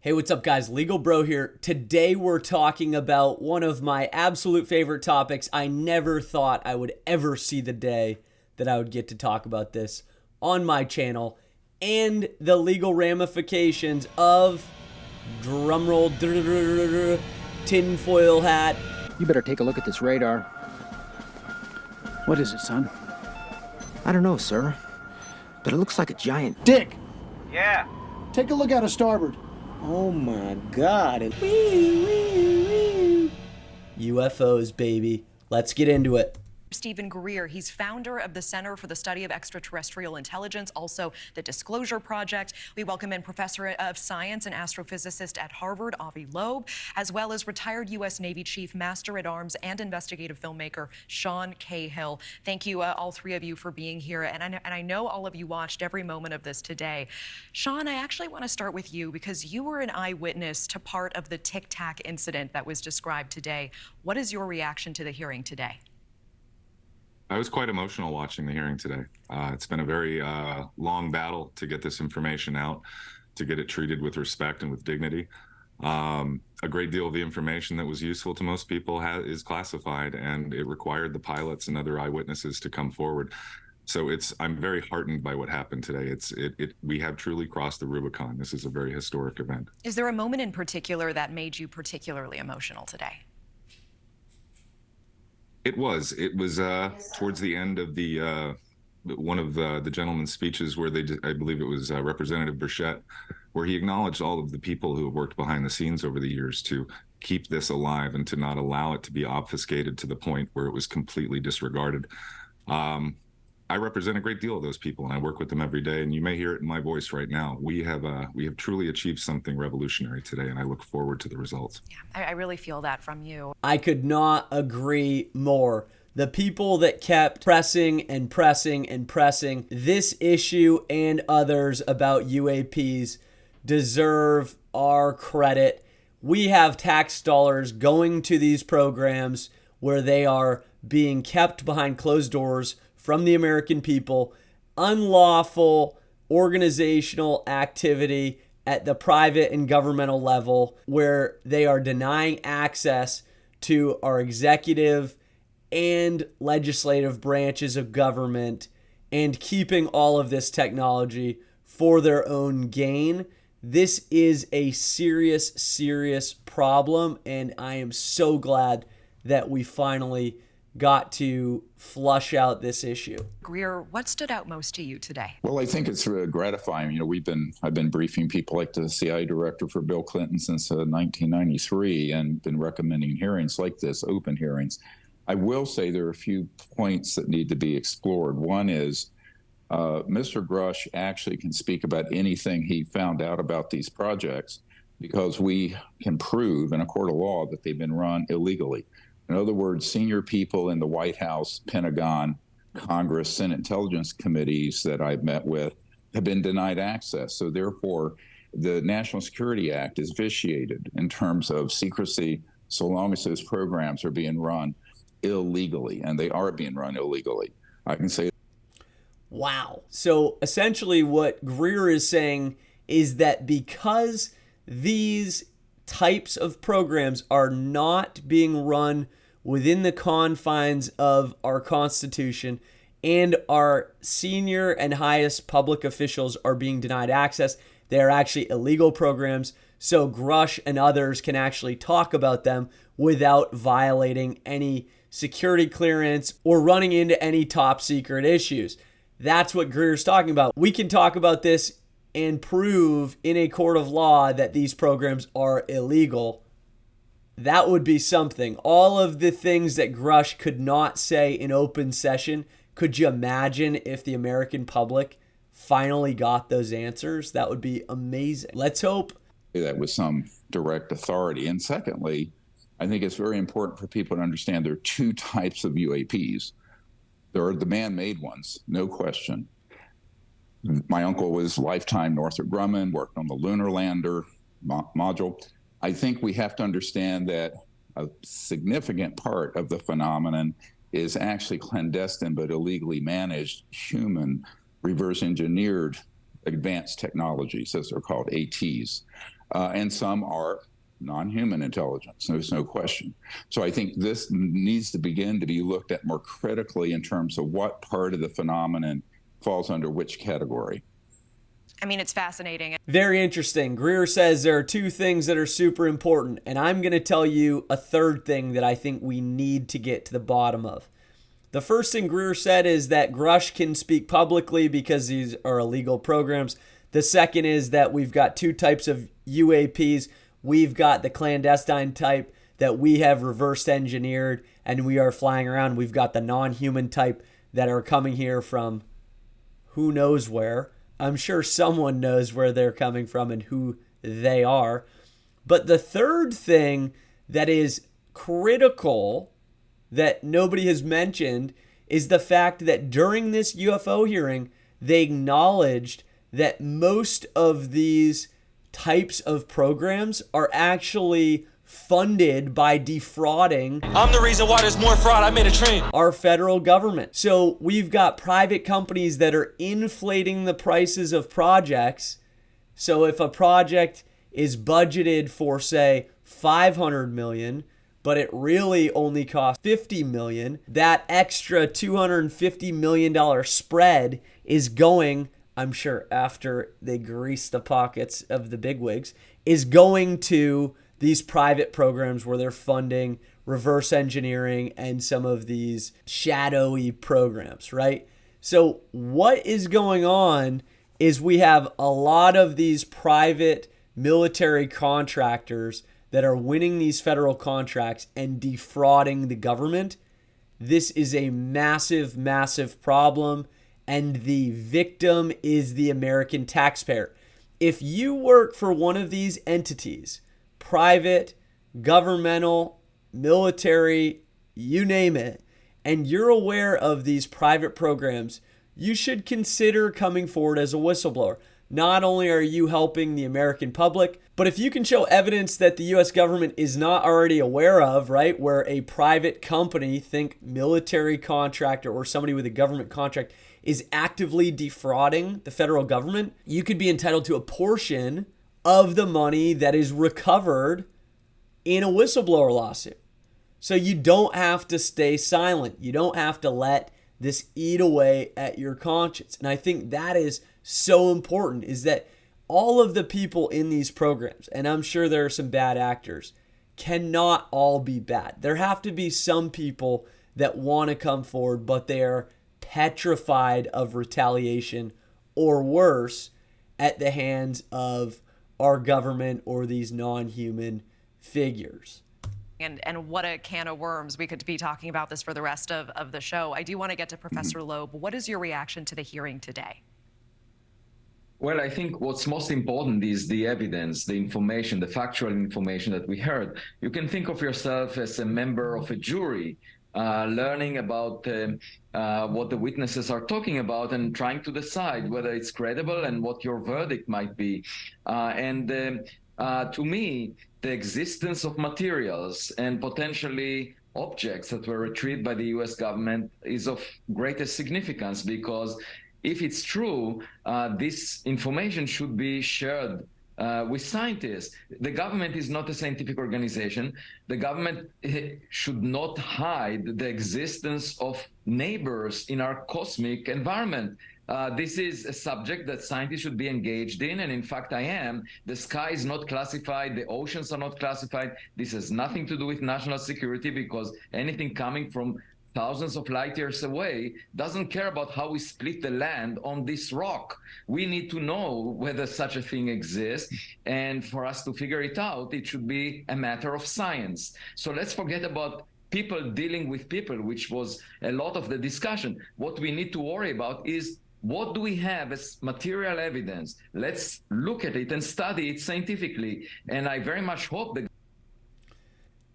Hey, what's up guys? LegalBro here. Today we're talking about one of my absolute favorite topics. I never thought I would ever see the day that I would get to talk about this on my channel and the legal ramifications of, drumroll, tinfoil hat. You better take a look at this radar. What is it, son? I don't know, sir, but it looks like a giant... Dick! Yeah. Take a look out of starboard. Oh my God. UFOs, baby. Let's get into it. Stephen Greer, he's founder of the Center for the Study of Extraterrestrial Intelligence, also the Disclosure Project. We welcome in Professor of Science and Astrophysicist at Harvard, Avi Loeb, as well as retired U.S. Navy Chief Master at Arms and investigative filmmaker Sean Cahill. Thank you, all three of you, for being here. And I know all of you watched every moment of this today. Sean, I actually want to start with you because you were an eyewitness to part of the Tic Tac incident that was described today. What is your reaction to the hearing today? I was quite emotional watching the hearing today. It's been a very long battle to get this information out, to get it treated with respect and with dignity. A great deal of the information that was useful to most people is classified, and it required the pilots and other eyewitnesses to come forward. So I'm very heartened by what happened today. We have truly crossed the Rubicon. This is a very historic event. Is there a moment in particular that made you particularly emotional today? It was towards the end of one of the gentleman's speeches where I believe it was Representative Burchett, where he acknowledged all of the people who have worked behind the scenes over the years to keep this alive and to not allow it to be obfuscated to the point where it was completely disregarded. I represent a great deal of those people, and I work with them every day, and you may hear it in my voice right now. We have truly achieved something revolutionary today, and I look forward to the results. Yeah, I really feel that from you. I could not agree more. The people that kept pressing and pressing and pressing this issue and others about UAPs deserve our credit. We have tax dollars going to these programs where they are being kept behind closed doors from the American people, unlawful organizational activity at the private and governmental level where they are denying access to our executive and legislative branches of government and keeping all of this technology for their own gain. This is a serious, serious problem, and I am so glad that we finally got to flush out this issue. Greer, what stood out most to you today? Well, I think it's gratifying. You know, I've been briefing people like the CIA director for Bill Clinton since 1993 and been recommending hearings like this, open hearings. I will say there are a few points that need to be explored. One is Mr. Grush actually can speak about anything he found out about these projects because we can prove in a court of law that they've been run illegally. In other words, senior people in the White House, Pentagon, Congress, Senate Intelligence Committees that I've met with have been denied access. So therefore, the National Security Act is vitiated in terms of secrecy so long as those programs are being run illegally, and they are being run illegally. I can say. Wow. So essentially what Greer is saying is that because these types of programs are not being run within the confines of our Constitution and our senior and highest public officials are being denied access, they are actually illegal programs. So Grush and others can actually talk about them without violating any security clearance or running into any top secret issues. That's what Greer's talking about. We can talk about this and prove in a court of law that these programs are illegal. That would be something. All of the things that Grush could not say in open session, could you imagine if the American public finally got those answers? That would be amazing. Let's hope. That with some direct authority. And secondly, I think it's very important for people to understand there are two types of UAPs. There are the man-made ones, no question. My uncle was lifetime Northrop Grumman, worked on the lunar lander module. I think we have to understand that a significant part of the phenomenon is actually clandestine but illegally managed human reverse engineered advanced technologies, as they're called, ATs. and some are non-human intelligence. There's no question. So I think this needs to begin to be looked at more critically in terms of what part of the phenomenon falls under which category. I mean, it's fascinating. Very interesting. Greer says there are two things that are super important, and I'm going to tell you a third thing that I think we need to get to the bottom of. The first thing Greer said is that Grush can speak publicly because these are illegal programs. The second is that we've got two types of UAPs. We've got the clandestine type that we have reverse engineered and we are flying around. We've got the non-human type that are coming here from who knows where. I'm sure someone knows where they're coming from and who they are. But the third thing that is critical that nobody has mentioned is the fact that during this UFO hearing, they acknowledged that most of these types of programs are actually funded by defrauding. I'm the reason why there's more fraud. I made a train. Our federal government. So we've got private companies that are inflating the prices of projects. So if a project is budgeted for, say, $500 million, but it really only costs $50 million, that extra $250 million spread is going, I'm sure after they grease the pockets of the bigwigs, is going to these private programs where they're funding reverse engineering and some of these shadowy programs, right? So what is going on is we have a lot of these private military contractors that are winning these federal contracts and defrauding the government. This is a massive, massive problem, and the victim is the American taxpayer. If you work for one of these entities, private, governmental, military, you name it, and you're aware of these private programs, you should consider coming forward as a whistleblower. Not only are you helping the American public, but if you can show evidence that the US government is not already aware of, right, where a private company, think military contractor or somebody with a government contract, is actively defrauding the federal government, you could be entitled to a portion of the money that is recovered in a whistleblower lawsuit. So you don't have to stay silent. You don't have to let this eat away at your conscience. And I think that is so important, is that all of the people in these programs, and I'm sure there are some bad actors, cannot all be bad. There have to be some people that want to come forward, but they're petrified of retaliation or worse at the hands of our government or these non-human figures. And what a can of worms. We could be talking about this for the rest of the show. I do want to get to Professor Loeb. What is your reaction to the hearing today? Well, I think what's most important is the evidence, the information, the factual information that we heard. You can think of yourself as a member of a jury, learning about what the witnesses are talking about and trying to decide whether it's credible and what your verdict might be. To me, the existence of materials and potentially objects that were retrieved by the US government is of greatest significance, because if it's true, this information should be shared with scientists. The government is not a scientific organization. The government should not hide the existence of neighbors in our cosmic environment. This is a subject that scientists should be engaged in, and in fact I am. The sky is not classified, the oceans are not classified. This has nothing to do with national security, because anything coming from thousands of light years away doesn't care about how we split the land on this rock. We need to know whether such a thing exists, and for us to figure it out, it should be a matter of science. So let's forget about people dealing with people, which was a lot of the discussion. What we need to worry about is, what do we have as material evidence? Let's look at it and study it scientifically. And I very much hope that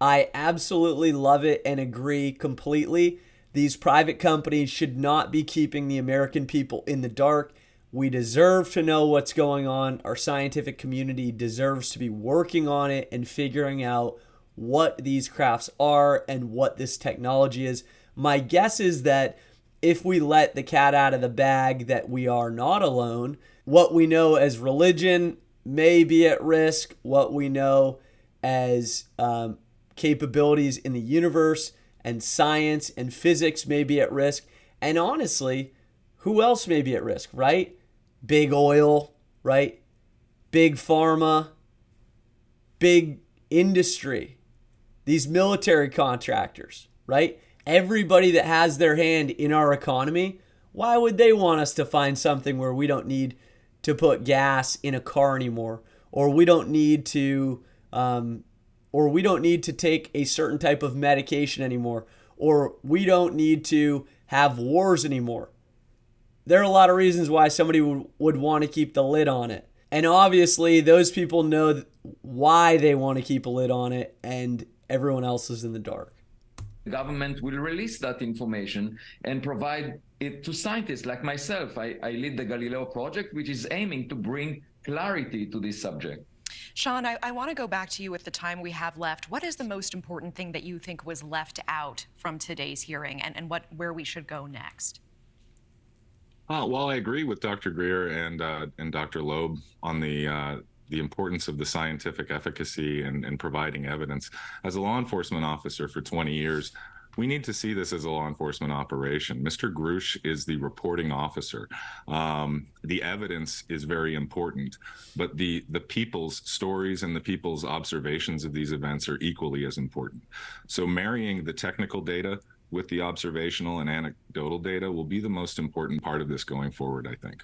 I absolutely love it and agree completely. These private companies should not be keeping the American people in the dark. We deserve to know what's going on. Our scientific community deserves to be working on it and figuring out what these crafts are and what this technology is. My guess is that if we let the cat out of the bag, that we are not alone. What we know as religion may be at risk, what we know as capabilities in the universe and science and physics may be at risk. And honestly, who else may be at risk, right? Big oil, right? Big pharma, big industry, these military contractors, right? Everybody that has their hand in our economy, why would they want us to find something where we don't need to put gas in a car anymore, or we don't need to take a certain type of medication anymore, or we don't need to have wars anymore? There are a lot of reasons why somebody would want to keep the lid on it. And obviously, those people know why they want to keep a lid on it, and everyone else is in the dark. The government will release that information and provide it to scientists like myself. I lead the Galileo project, which is aiming to bring clarity to this subject. Sean, I want to go back to you with the time we have left. What is the most important thing that you think was left out from today's hearing, and where we should go next? Well, I agree with Dr. Greer and Dr. Loeb on the importance of the scientific efficacy and providing evidence. As a law enforcement officer for 20 years, we need to see this as a law enforcement operation. Mr. Grush is the reporting officer. The evidence is very important, but the people's stories and the people's observations of these events are equally as important. So marrying the technical data with the observational and anecdotal data will be the most important part of this going forward, I think.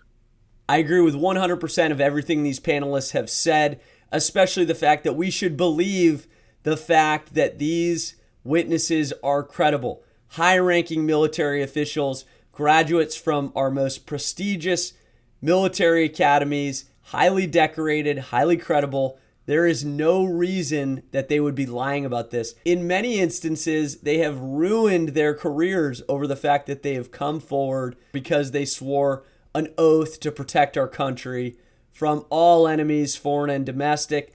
I agree with 100% of everything these panelists have said, especially the fact that we should believe the fact that these witnesses are credible. High-ranking military officials, graduates from our most prestigious military academies, highly decorated, highly credible. There is no reason that they would be lying about this. In many instances, they have ruined their careers over the fact that they have come forward because they swore an oath to protect our country from all enemies, foreign and domestic.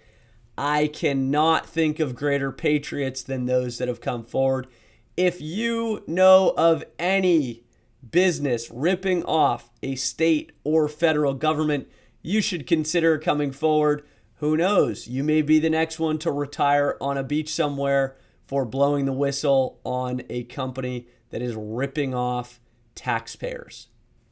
I cannot think of greater patriots than those that have come forward. If you know of any business ripping off a state or federal government, you should consider coming forward. Who knows? You may be the next one to retire on a beach somewhere for blowing the whistle on a company that is ripping off taxpayers.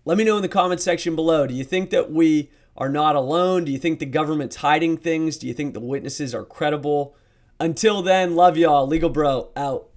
Let me know in the comment section below. Do you think that we are not alone? Do you think the government's hiding things? Do you think the witnesses are credible? Until then, love y'all. LegalBro out.